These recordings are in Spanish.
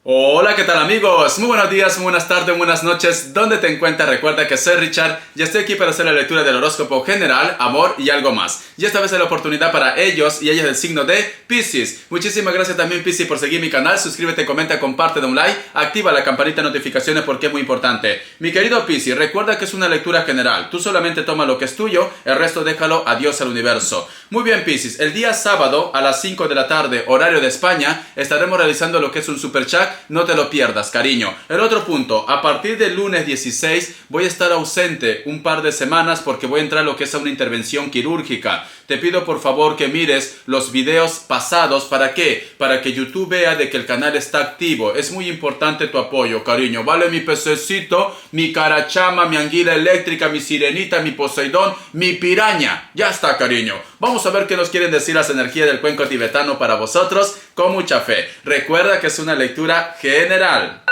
Hola, ¿qué tal amigos? Muy buenos días, muy buenas tardes, buenas noches. ¿Dónde te encuentras? Recuerda que soy Richard y estoy aquí para hacer la lectura del horóscopo general, amor y algo más. Y esta vez es la oportunidad para ellos y ellas del signo de Piscis. Muchísimas gracias también Piscis por seguir mi canal. Suscríbete, comenta, comparte, da un like, activa la campanita de notificaciones porque es muy importante. Mi querido Piscis, recuerda que es una lectura general. Tú solamente toma lo que es tuyo, el resto déjalo a Dios, al universo. Muy bien Piscis, el día sábado a las 5 de la tarde, horario de España, estaremos realizando lo que es un super chat. No te lo pierdas, cariño. El otro punto, a partir del lunes 16 voy a estar ausente un par de semanas porque voy a entrar a lo que es a una intervención quirúrgica. Te pido por favor que mires los videos pasados. ¿Para qué? Para que YouTube vea de que el canal está activo. Es muy importante tu apoyo, cariño. Vale, mi pececito, mi carachama, mi anguila eléctrica, mi sirenita, mi Poseidón, mi piraña. Ya está, cariño. Vamos a ver qué nos quieren decir las energías del cuenco tibetano para vosotros con mucha fe. Recuerda que es una lectura general.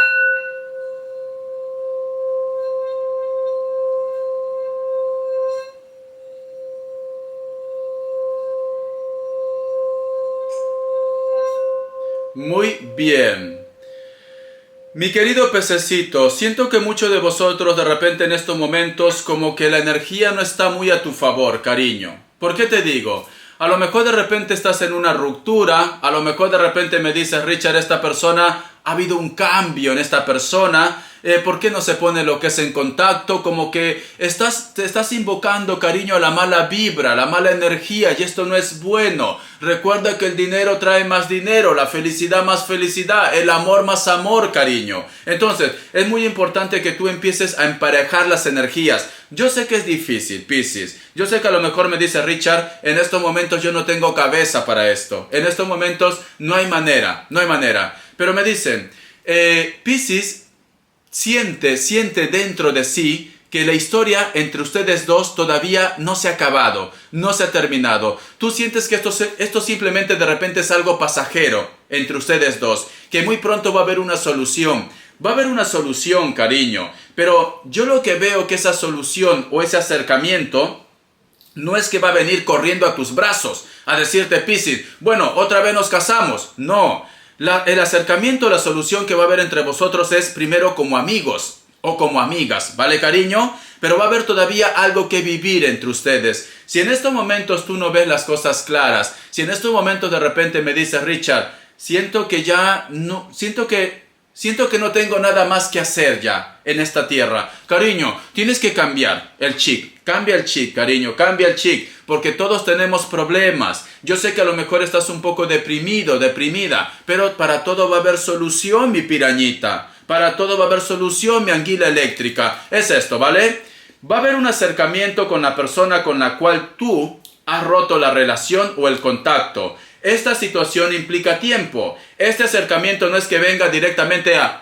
Muy bien. Mi querido pececito, siento que muchos de vosotros de repente en estos momentos como que la energía no está muy a tu favor, cariño. ¿Por qué te digo? A lo mejor de repente estás en una ruptura, a lo mejor de repente me dices, Richard, esta persona, ha habido un cambio en esta persona, ¿por qué no se pone lo que es en contacto? Como que te estás invocando, cariño, a la mala vibra, la mala energía, y esto no es bueno. Recuerda que el dinero trae más dinero, la felicidad más felicidad, el amor más amor, cariño. Entonces, es muy importante que tú empieces a emparejar las energías. Yo sé que es difícil, Piscis. Yo sé que a lo mejor me dice Richard, en estos momentos yo no tengo cabeza para esto. En estos momentos no hay manera. Pero me dicen, Piscis siente dentro de sí que la historia entre ustedes dos todavía no se ha acabado, no se ha terminado. Tú sientes que esto simplemente de repente es algo pasajero entre ustedes dos, que muy pronto va a haber una solución. Va a haber una solución, cariño, pero yo lo que veo que esa solución o ese acercamiento no es que va a venir corriendo a tus brazos a decirte, Piscis, bueno, otra vez nos casamos. No, el acercamiento, la solución que va a haber entre vosotros es primero como amigos o como amigas, ¿vale, cariño? Pero va a haber todavía algo que vivir entre ustedes. Si en estos momentos tú no ves las cosas claras, si en estos momentos de repente me dices, Richard, siento que no tengo nada más que hacer ya en esta tierra. Cariño, tienes que cambiar el chip. Cambia el chip, cariño, cambia el chip. Porque todos tenemos problemas. Yo sé que a lo mejor estás un poco deprimido, deprimida. Pero para todo va a haber solución, mi pirañita. Para todo va a haber solución, mi anguila eléctrica. Es esto, ¿vale? Va a haber un acercamiento con la persona con la cual tú has roto la relación o el contacto. Esta situación implica tiempo. Este acercamiento no es que venga directamente a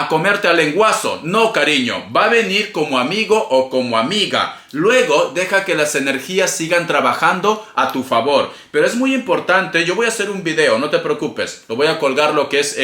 comerte al lenguazo. No, cariño. Va a venir como amigo o como amiga. Luego, deja que las energías sigan trabajando a tu favor. Pero es muy importante. Yo voy a hacer un video, no te preocupes. Lo voy a colgar lo que es...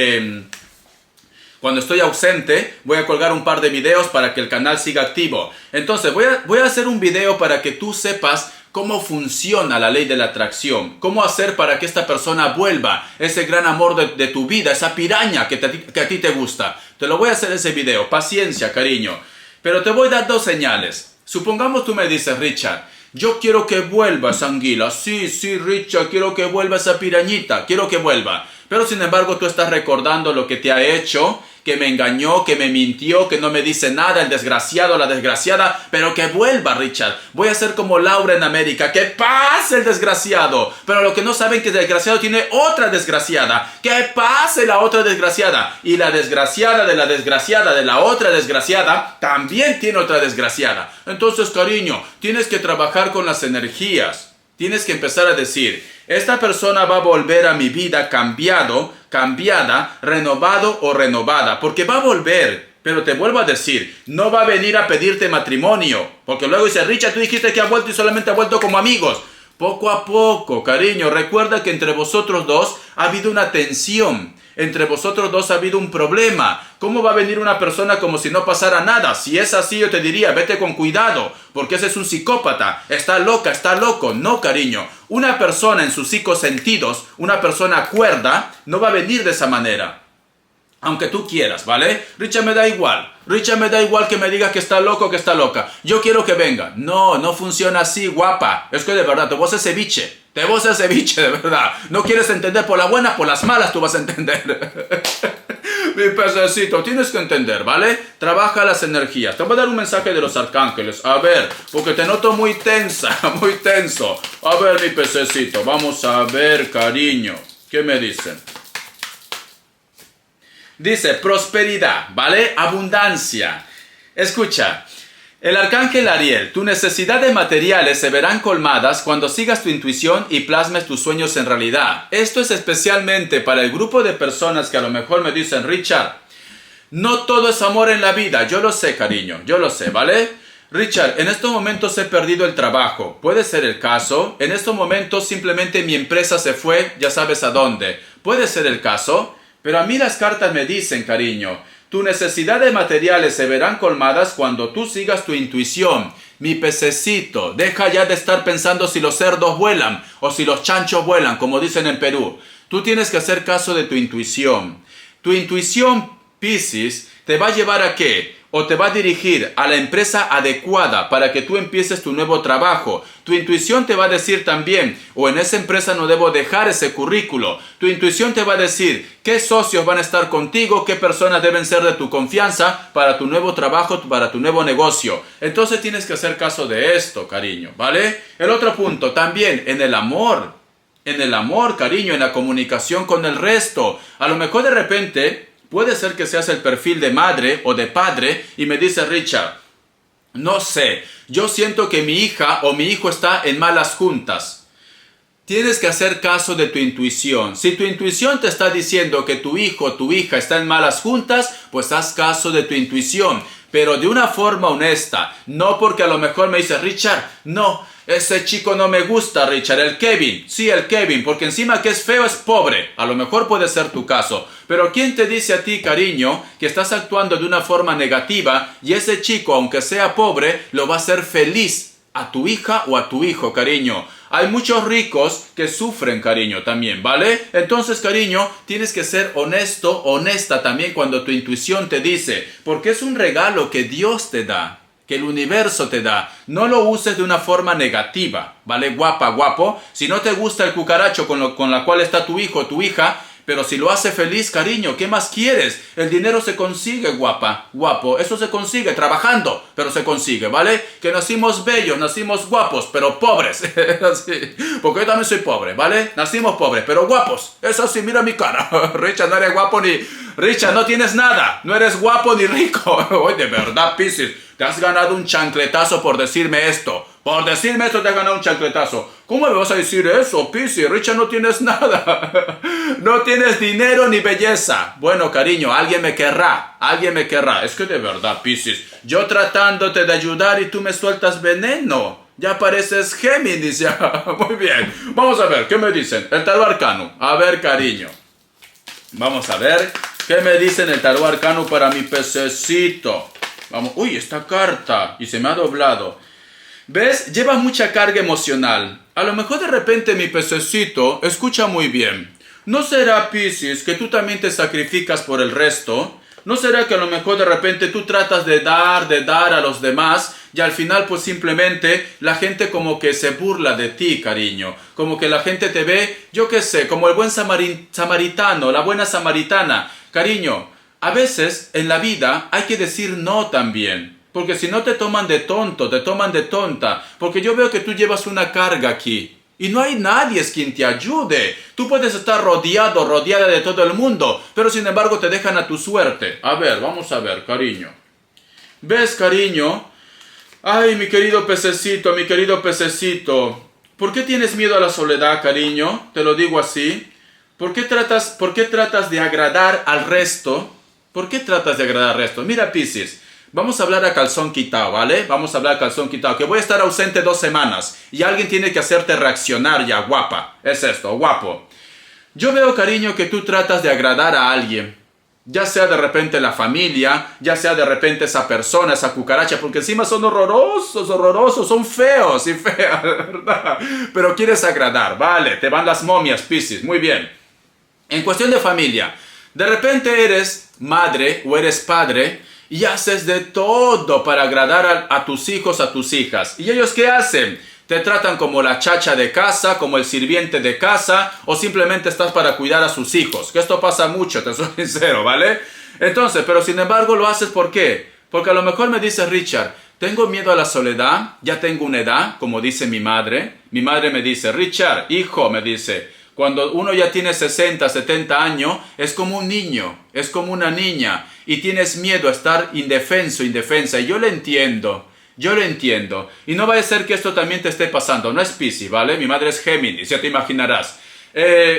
Cuando estoy ausente, voy a colgar un par de videos para que el canal siga activo. Entonces, voy a hacer un video para que tú sepas cómo funciona la ley de la atracción. Cómo hacer para que esta persona vuelva. Ese gran amor de tu vida, esa piraña que a ti te gusta. Te lo voy a hacer ese video. Paciencia, cariño. Pero te voy a dar dos señales. Supongamos tú me dices, Richard, yo quiero que vuelva esa anguila. Sí, Richard, quiero que vuelva esa pirañita. Quiero que vuelva. Pero sin embargo tú estás recordando lo que te ha hecho, que me engañó, que me mintió, que no me dice nada, el desgraciado, la desgraciada, pero que vuelva, Richard. Voy a ser como Laura en América, que pase el desgraciado. Pero lo que no saben es que el desgraciado tiene otra desgraciada. Que pase la otra desgraciada. Y la desgraciada de la otra desgraciada también tiene otra desgraciada. Entonces, cariño, tienes que trabajar con las energías. Tienes que empezar a decir, esta persona va a volver a mi vida cambiada, renovado o renovada. Porque va a volver. Pero te vuelvo a decir, no va a venir a pedirte matrimonio. Porque luego dice, Richard, tú dijiste que ha vuelto y solamente ha vuelto como amigos. Poco a poco, cariño. Recuerda que entre vosotros dos ha habido una tensión. Entre vosotros dos ha habido un problema. ¿Cómo va a venir una persona como si no pasara nada? Si es así, yo te diría, vete con cuidado, porque ese es un psicópata. Está loca, está loco. No, cariño. Una persona en sus psicosentidos, una persona cuerda, no va a venir de esa manera. Aunque tú quieras, ¿vale? Richard, me da igual. Richard, me da igual que me digas que está loco o que está loca. Yo quiero que venga. No, no funciona así, guapa. Es que de verdad, te vas a ceviche. Te vas a ceviche, de verdad. No quieres entender por las buenas, por las malas tú vas a entender. Mi pececito, tienes que entender, ¿vale? Trabaja las energías. Te voy a dar un mensaje de los arcángeles. A ver, porque te noto muy tensa, muy tenso. A ver, mi pececito, vamos a ver, cariño. ¿Qué me dicen? Dice prosperidad, ¿vale? Abundancia. Escucha, el arcángel Ariel, tu necesidad de materiales se verán colmadas cuando sigas tu intuición y plasmes tus sueños en realidad. Esto es especialmente para el grupo de personas que a lo mejor me dicen, Richard, no todo es amor en la vida. Yo lo sé, cariño, yo lo sé, ¿vale? Richard, en estos momentos he perdido el trabajo. Puede ser el caso. En estos momentos simplemente mi empresa se fue, ya sabes a dónde. Puede ser el caso. Pero a mí las cartas me dicen, cariño, tu necesidad de materiales se verán colmadas cuando tú sigas tu intuición. Mi pececito, deja ya de estar pensando si los cerdos vuelan o si los chanchos vuelan, como dicen en Perú. Tú tienes que hacer caso de tu intuición. Tu intuición, Piscis, te va a llevar a qué? O te va a dirigir a la empresa adecuada para que tú empieces tu nuevo trabajo. Tu intuición te va a decir también, o en esa empresa no debo dejar ese currículo. Tu intuición te va a decir qué socios van a estar contigo, qué personas deben ser de tu confianza para tu nuevo trabajo, para tu nuevo negocio. Entonces tienes que hacer caso de esto, cariño, ¿vale? El otro punto, también en el amor. En el amor, cariño, en la comunicación con el resto. A lo mejor de repente puede ser que seas el perfil de madre o de padre y me dice Richard, no sé, yo siento que mi hija o mi hijo está en malas juntas. Tienes que hacer caso de tu intuición. Si tu intuición te está diciendo que tu hijo o tu hija está en malas juntas, pues haz caso de tu intuición, pero de una forma honesta. No porque a lo mejor me dice Richard, no, ese chico no me gusta, Richard, el Kevin. Sí, el Kevin, porque encima que es feo es pobre. A lo mejor puede ser tu caso. Pero ¿quién te dice a ti, cariño, que estás actuando de una forma negativa y ese chico, aunque sea pobre, lo va a hacer feliz a tu hija o a tu hijo, cariño? Hay muchos ricos que sufren, cariño, también, ¿vale? Entonces, cariño, tienes que ser honesto, honesta también cuando tu intuición te dice, porque es un regalo que Dios te da, que el universo te da. No lo uses de una forma negativa, ¿vale? Guapa, guapo. Si no te gusta el cucaracho con la cual está tu hijo o tu hija, pero si lo hace feliz, cariño, ¿qué más quieres? El dinero se consigue, guapa, guapo. Eso se consigue trabajando, pero se consigue, ¿vale? Que nacimos bellos, nacimos guapos, pero pobres. Así. Porque yo también soy pobre, ¿vale? Nacimos pobres, pero guapos. Eso sí, mira mi cara. Richard, no eres guapo ni... Richard, no tienes nada. No eres guapo ni rico. Oye, de verdad, Piscis, te has ganado un chancletazo por decirme esto. Por decirme esto te has ganado un chancletazo. ¿Cómo me vas a decir eso, Piscis? Richard, no tienes nada. No tienes dinero ni belleza. Bueno, cariño, alguien me querrá. Alguien me querrá. Es que de verdad, Piscis, yo tratándote de ayudar y tú me sueltas veneno. Ya pareces Géminis, ya. Muy bien. Vamos a ver, ¿qué me dicen? El tarot arcano. A ver, cariño. Vamos a ver, ¿qué me dicen el tarot arcano para mi pececito? Vamos. Uy, esta carta. Y se me ha doblado. ¿Ves? Lleva mucha carga emocional. A lo mejor de repente mi pececito escucha muy bien. ¿No será, Piscis, que tú también te sacrificas por el resto? ¿No será que a lo mejor de repente tú tratas de dar a los demás y al final pues simplemente la gente como que se burla de ti, cariño? Como que la gente te ve, yo qué sé, como el buen samaritano, la buena samaritana. Cariño, a veces en la vida hay que decir no también. Porque si no te toman de tonto, te toman de tonta. Porque yo veo que tú llevas una carga aquí. Y no hay nadie quien te ayude. Tú puedes estar rodeada de todo el mundo. Pero sin embargo te dejan a tu suerte. A ver, vamos a ver, cariño. ¿Ves, cariño? Ay, mi querido pececito, mi querido pececito. ¿Por qué tienes miedo a la soledad, cariño? Te lo digo así. ¿Por qué tratas de agradar al resto? ¿Por qué tratas de agradar al resto? Mira, Piscis. Vamos a hablar a calzón quitado, ¿vale? Vamos a hablar a calzón quitado. Que voy a estar ausente 2 semanas. Y alguien tiene que hacerte reaccionar ya, guapa. Es esto, guapo. Yo veo, cariño, que tú tratas de agradar a alguien. Ya sea de repente la familia, ya sea de repente esa persona, esa cucaracha. Porque encima son horrorosos, son feos y feas, ¿verdad? Pero quieres agradar, vale. Te van las momias, Piscis. Muy bien. En cuestión de familia. De repente eres madre o eres padre y haces de todo para agradar a tus hijos, a tus hijas. ¿Y ellos qué hacen? Te tratan como la chacha de casa, como el sirviente de casa, o simplemente estás para cuidar a sus hijos. Que esto pasa mucho, te soy sincero, ¿vale? Entonces, pero sin embargo lo haces ¿por qué? Porque a lo mejor me dice Richard, tengo miedo a la soledad, ya tengo una edad, como dice mi madre. Mi madre me dice, Richard, hijo, me dice, cuando uno ya tiene 60, 70 años, es como un niño, es como una niña, y tienes miedo a estar indefenso, indefensa, y yo lo entiendo. Yo lo entiendo. Y no vaya a ser que esto también te esté pasando. No es Piscis, ¿vale? Mi madre es Géminis, ya te imaginarás.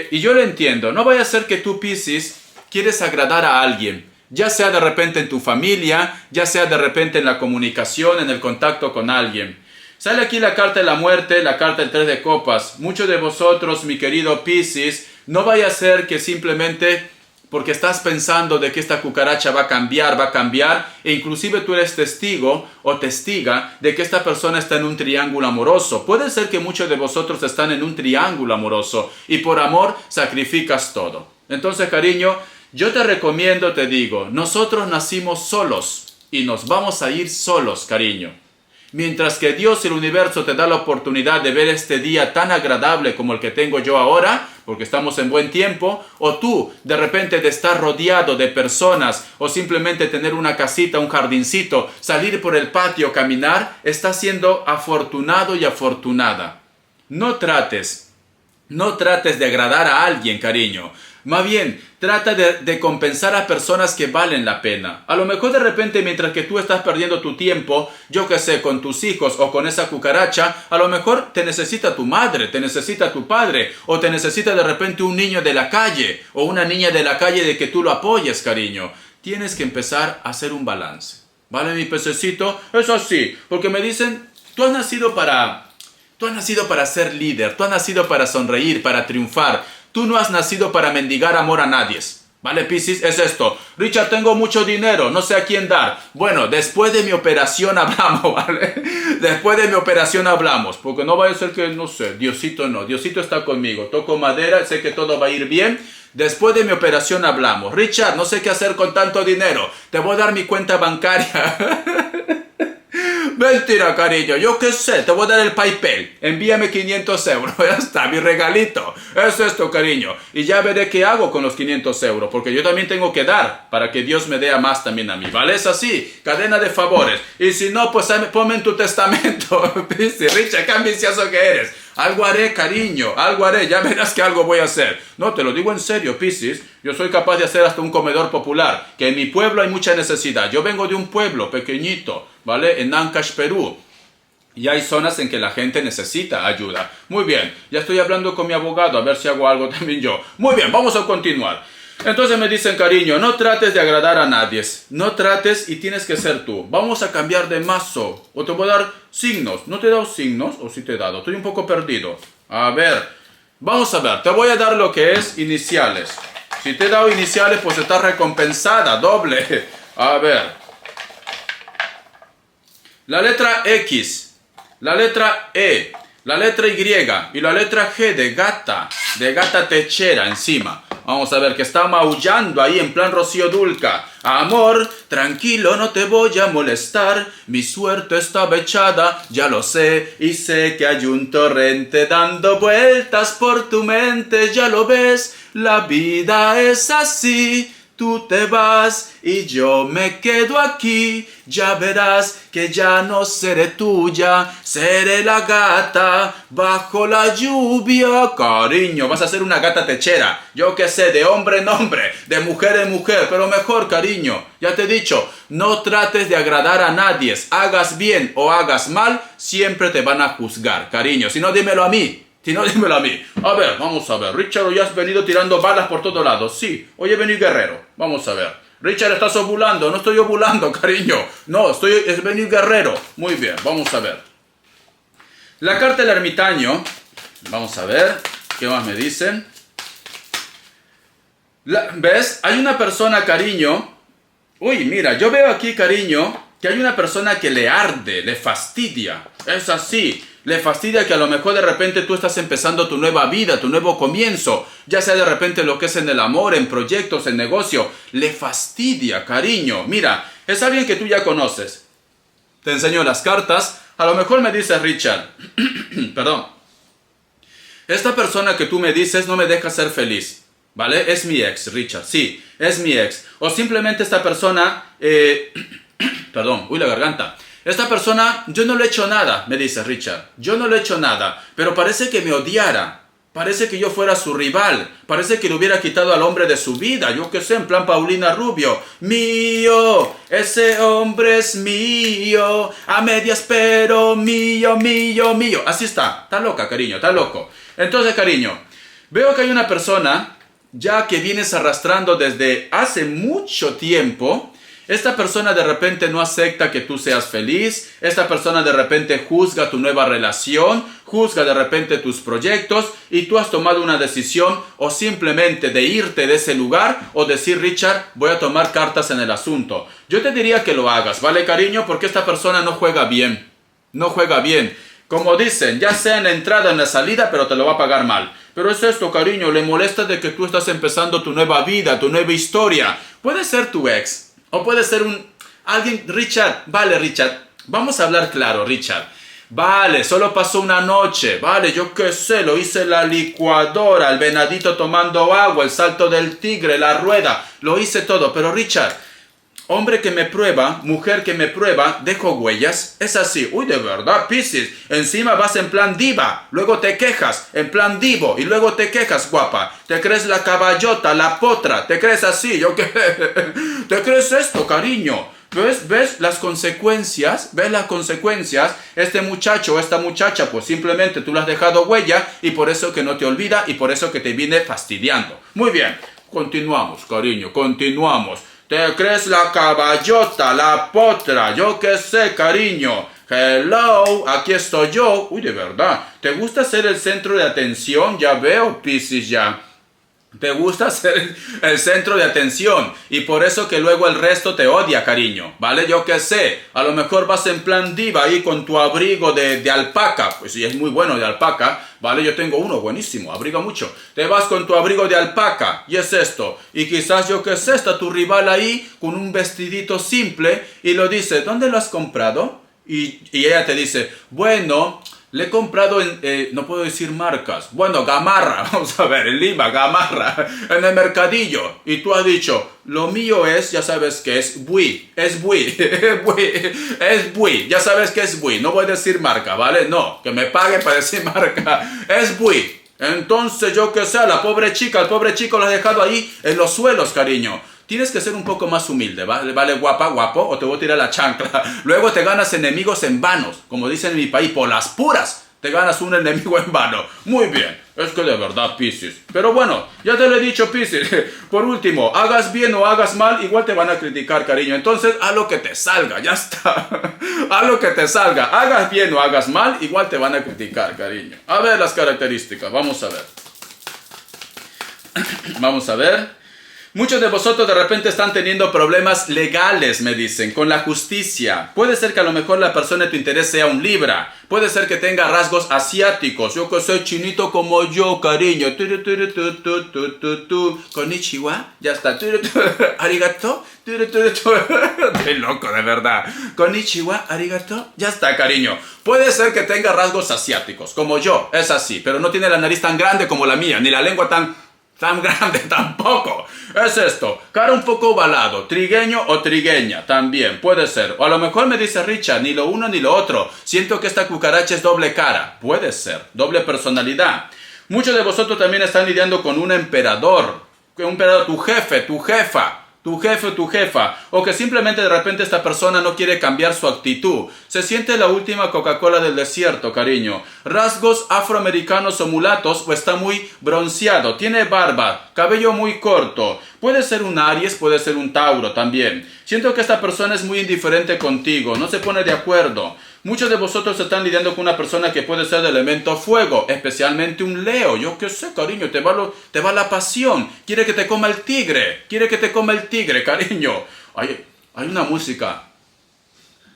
Y yo lo entiendo. No vaya a ser que tú, Piscis, quieres agradar a alguien. Ya sea de repente en tu familia, ya sea de repente en la comunicación, en el contacto con alguien. Sale aquí la carta de la muerte, la carta del 3 de copas. Muchos de vosotros, mi querido Piscis, no vaya a ser que simplemente porque estás pensando de que esta cucaracha va a cambiar, e inclusive tú eres testigo o testiga de que esta persona está en un triángulo amoroso. Puede ser que muchos de vosotros están en un triángulo amoroso y por amor sacrificas todo. Entonces, cariño, yo te recomiendo, te digo, nosotros nacimos solos y nos vamos a ir solos, cariño. Mientras que Dios y el universo te da la oportunidad de ver este día tan agradable como el que tengo yo ahora, porque estamos en buen tiempo, o tú de repente de estar rodeado de personas o simplemente tener una casita, un jardincito, salir por el patio, caminar, estás siendo afortunado y afortunada. No trates de agradar a alguien, cariño. Más bien, trata de compensar a personas que valen la pena. A lo mejor de repente mientras que tú estás perdiendo tu tiempo, yo qué sé, con tus hijos o con esa cucaracha, a lo mejor te necesita tu madre, te necesita tu padre, o te necesita de repente un niño de la calle o una niña de la calle de que tú lo apoyes, cariño. Tienes que empezar a hacer un balance. ¿Vale, mi pececito? Es así, porque me dicen, tú has nacido para ser líder, tú has nacido para sonreír, para triunfar. Tú no has nacido para mendigar amor a nadie. ¿Vale, Piscis? Es esto. Richard, tengo mucho dinero, no sé a quién dar. Bueno, después de mi operación hablamos, ¿vale? Después de mi operación hablamos. Porque no va a ser que, no sé, Diosito no. Diosito está conmigo. Toco madera, sé que todo va a ir bien. Después de mi operación hablamos. Richard, no sé qué hacer con tanto dinero. Te voy a dar mi cuenta bancaria. Mentira, cariño, yo qué sé, te voy a dar el PayPal, envíame 500 euros, ya está, mi regalito, es esto, cariño, y ya veré qué hago con los 500 euros, porque yo también tengo que dar, para que Dios me dé a más también a mí, ¿vale? Es así, cadena de favores, y si no, pues ponme en tu testamento, dice, Richard, qué ambicioso que eres. Algo haré, cariño, algo haré, ya verás que algo voy a hacer. No, te lo digo en serio, Piscis, yo soy capaz de hacer hasta un comedor popular, que en mi pueblo hay mucha necesidad. Yo vengo de un pueblo pequeñito, ¿vale? En Ancash, Perú. Y hay zonas en que la gente necesita ayuda. Muy bien, ya estoy hablando con mi abogado, a ver si hago algo también yo. Muy bien, vamos a continuar. Entonces me dicen, cariño, no trates de agradar a nadie. No trates y tienes que ser tú. Vamos a cambiar de mazo. O te voy a dar signos. ¿No te he dado signos? ¿O sí te he dado? Estoy un poco perdido. A ver. Vamos a ver. Te voy a dar lo que es iniciales. Si te he dado iniciales, pues estás recompensada. Doble. A ver. La letra X. La letra E. La letra Y. Y la letra G de gata. De gata techera encima. Vamos a ver que está maullando ahí en plan Rocío Dulca. Amor, tranquilo, no te voy a molestar. Mi suerte está echada, ya lo sé. Y sé que hay un torrente dando vueltas por tu mente. Ya lo ves, la vida es así. Tú te vas y yo me quedo aquí. Ya verás que ya no seré tuya. Seré la gata bajo la lluvia. Cariño, vas a ser una gata techera. Yo qué sé, de hombre en hombre, de mujer en mujer. Pero mejor, cariño, ya te he dicho, no trates de agradar a nadie. Hagas bien o hagas mal, siempre te van a juzgar, cariño. Si no, dímelo a mí. Si no, dímelo a mí. A ver, vamos a ver. Richard, hoy has venido tirando balas por todos lados. Sí, hoy he venido guerrero. Vamos a ver. Richard, estás ovulando. No estoy ovulando, cariño. No, he venido guerrero. Muy bien, vamos a ver. La carta del ermitaño. Vamos a ver. ¿Qué más me dicen? ¿Ves? Hay una persona, cariño. Uy, mira, yo veo aquí, cariño, que hay una persona que le arde, le fastidia. Es así. Le fastidia que a lo mejor de repente tú estás empezando tu nueva vida, tu nuevo comienzo. Ya sea de repente lo que es en el amor, en proyectos, en negocio. Le fastidia, cariño. Mira, es alguien que tú ya conoces. Te enseño las cartas. A lo mejor me dices, Richard, perdón. Esta persona que tú me dices no me deja ser feliz. ¿Vale? Es mi ex, Richard. Sí, es mi ex. O simplemente esta persona... perdón, uy, la garganta. Esta persona, yo no le he hecho nada, me dice Richard. Yo no le he hecho nada, pero parece que me odiara. Parece que yo fuera su rival. Parece que le hubiera quitado al hombre de su vida. Yo qué sé, en plan Paulina Rubio. Mío, ese hombre es mío. A medias, pero mío, mío, mío. Así está. Está loca, cariño, está loco. Entonces, cariño, veo que hay una persona ya que vienes arrastrando desde hace mucho tiempo. Esta persona de repente no acepta que tú seas feliz. Esta persona de repente juzga tu nueva relación, juzga de repente tus proyectos y tú has tomado una decisión o simplemente de irte de ese lugar o decir, Richard, voy a tomar cartas en el asunto. Yo te diría que lo hagas, ¿vale, cariño? Porque esta persona no juega bien. No juega bien. Como dicen, ya sea en la entrada o en la salida, pero te lo va a pagar mal. Pero es esto, cariño, le molesta de que tú estás empezando tu nueva vida, tu nueva historia. Puede ser tu ex. O puede ser alguien, Richard, vale, Richard, vamos a hablar claro, Richard. Vale, solo pasó una noche, vale, yo qué sé, lo hice en la licuadora, el venadito tomando agua, el salto del tigre, la rueda, lo hice todo. Pero Richard, hombre que me prueba, mujer que me prueba, dejo huellas. Es así. Uy, de verdad, Piscis. Encima vas en plan diva. Luego te quejas en plan divo. Y luego te quejas, guapa. Te crees la caballota, la potra. Te crees así. ¿Yo qué? ¿Te crees esto, cariño? ¿Ves las consecuencias? ¿Ves las consecuencias? Este muchacho o esta muchacha, pues simplemente tú le has dejado huella y por eso que no te olvida y por eso que te viene fastidiando. Muy bien. Continuamos, cariño. Continuamos. Te crees la caballota, la potra, yo qué sé, cariño. Hello, aquí estoy yo. Uy, de verdad. ¿Te gusta ser el centro de atención? Ya veo, Piscis, ya. Te gusta ser el centro de atención y por eso que luego el resto te odia, cariño, ¿vale? Yo qué sé, a lo mejor vas en plan diva ahí con tu abrigo de alpaca, pues sí, es muy bueno de alpaca, ¿vale? Yo tengo uno buenísimo, abriga mucho. Te vas con tu abrigo de alpaca y es esto, y quizás yo qué sé, está tu rival ahí con un vestidito simple y lo dice, ¿dónde lo has comprado? Y ella te dice, bueno... Le he comprado no puedo decir marcas. Bueno, Gamarra, vamos a ver, en Lima, Gamarra, en el mercadillo. Y tú has dicho, lo mío es, ya sabes que es Bui, es Bui, es Bui, ya sabes que es Bui. No voy a decir marca, ¿vale? No, que me pague para decir marca. Es Bui. Entonces, yo qué sé, la pobre chica, el pobre chico lo has dejado ahí en los suelos, cariño. Tienes que ser un poco más humilde, ¿vale, guapa, guapo? O te voy a tirar la chancla. Luego te ganas enemigos en vanos. Como dicen en mi país, por las puras te ganas un enemigo en vano. Muy bien. Es que de verdad, Piscis. Pero bueno, ya te lo he dicho, Piscis. Por último, hagas bien o hagas mal, igual te van a criticar, cariño. Entonces, haz lo que te salga, ya está. Haz lo que te salga. Hagas bien o hagas mal, igual te van a criticar, cariño. A ver las características. Vamos a ver. Vamos a ver. Muchos de vosotros de repente están teniendo problemas legales, me dicen, con la justicia. Puede ser que a lo mejor la persona de tu interés sea un Libra. Puede ser que tenga rasgos asiáticos. Yo que soy chinito como yo, cariño. Konnichiwa. Ya está. Arigato. Estoy loco, de verdad. Konnichiwa, arigato. Ya está, cariño. Puede ser que tenga rasgos asiáticos, como yo. Es así. Pero no tiene la nariz tan grande como la mía, ni la lengua tan grande tampoco. Es esto, cara un poco ovalado, trigueño o trigueña, también puede ser. O a lo mejor me dice Richard, ni lo uno ni lo otro. Siento que esta cucaracha es doble cara. Puede ser, doble personalidad. Muchos de vosotros también están lidiando con un emperador, tu jefe, tu jefa. Tu jefe o tu jefa, o que simplemente de repente esta persona no quiere cambiar su actitud. Se siente la última Coca-Cola del desierto, cariño. Rasgos afroamericanos o mulatos, o está muy bronceado, tiene barba, cabello muy corto. Puede ser un Aries, puede ser un Tauro también. Siento que esta persona es muy indiferente contigo, no se pone de acuerdo. Muchos de vosotros están lidiando con una persona que puede ser de elemento fuego, especialmente un Leo. Yo qué sé, cariño, te va la pasión. Quiere que te coma el tigre, cariño. Hay una música.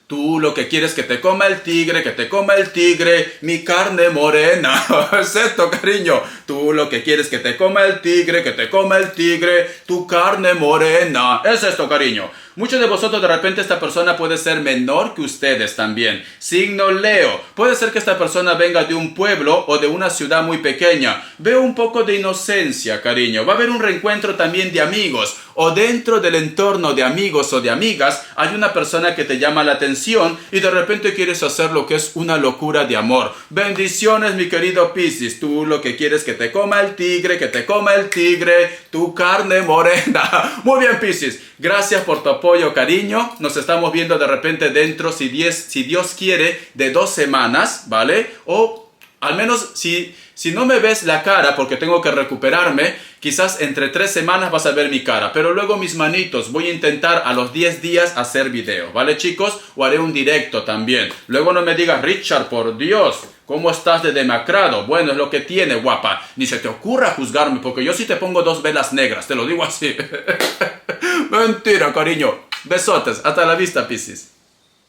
Tú lo que quieres que te coma el tigre, que te coma el tigre, mi carne morena. Es esto, cariño. Tú lo que quieres que te coma el tigre, que te coma el tigre, tu carne morena. Es esto, cariño. Muchos de vosotros de repente esta persona puede ser menor que ustedes también. Signo Leo. Puede ser que esta persona venga de un pueblo o de una ciudad muy pequeña. Veo un poco de inocencia, cariño. Va a haber un reencuentro también de amigos. O dentro del entorno de amigos o de amigas hay una persona que te llama la atención y de repente quieres hacer lo que es una locura de amor. Bendiciones, mi querido Piscis. Tú lo que quieres que te coma el tigre, que te coma el tigre, tu carne morena. Muy bien, Piscis. Gracias por tu apoyo, cariño. Nos estamos viendo de repente dentro, si Dios quiere, de 2 semanas, ¿vale? O al menos si no me ves la cara porque tengo que recuperarme, quizás entre 3 semanas vas a ver mi cara. Pero luego mis manitos, voy a intentar a los 10 días hacer video, ¿vale, chicos? O haré un directo también. Luego no me digas, Richard, por Dios, ¿cómo estás de demacrado? Bueno, es lo que tiene, guapa. Ni se te ocurra juzgarme porque yo sí te pongo 2 velas negras, te lo digo así. Mentira, cariño. Besotes. Hasta la vista, Piscis.